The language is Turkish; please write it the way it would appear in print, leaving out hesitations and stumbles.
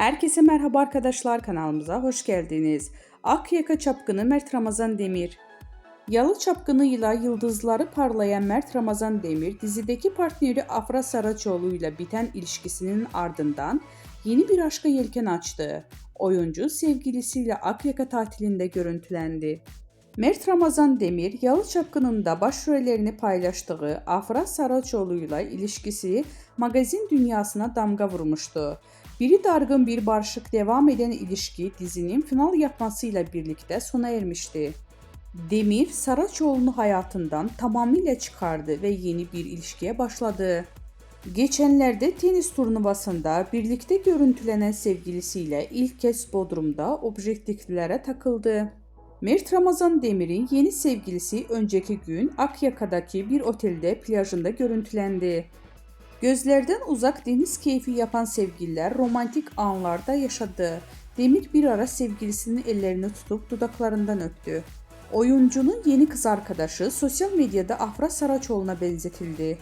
Herkese merhaba arkadaşlar, kanalımıza hoş geldiniz. Akyaka çapkını Mert Ramazan Demir. Yalı çapkınıyla yıldızları parlayan Mert Ramazan Demir, dizideki partneri Afra Saraçoğlu ile biten ilişkisinin ardından yeni bir aşka yelken açtı. Oyuncu sevgilisiyle Akyaka tatilinde görüntülendi. Mert Ramazan Demir, Yalı Çapkını'nda başrollerini paylaştığı Afra Saraçoğlu'yla ilişkisi magazin dünyasına damga vurmuştu. Biri dargın bir barışık devam eden ilişki dizinin final yapmasıyla birlikte sona ermişti. Demir, Saraçoğlu'nu hayatından tamamıyla çıkardı ve yeni bir ilişkiye başladı. Geçenlerde tenis turnuvasında birlikte görüntülenen sevgilisiyle ilk kez Bodrum'da objektiflere takıldı. Mert Ramazan Demir'in yeni sevgilisi önceki gün Akyaka'daki bir otelde plajında görüntülendi. Gözlerden uzak deniz keyfi yapan sevgililer romantik anlarda yaşadı. Demir bir ara sevgilisinin ellerini tutup dudaklarından öptü. Oyuncunun yeni kız arkadaşı sosyal medyada Afra Saraçoğlu'na benzetildi.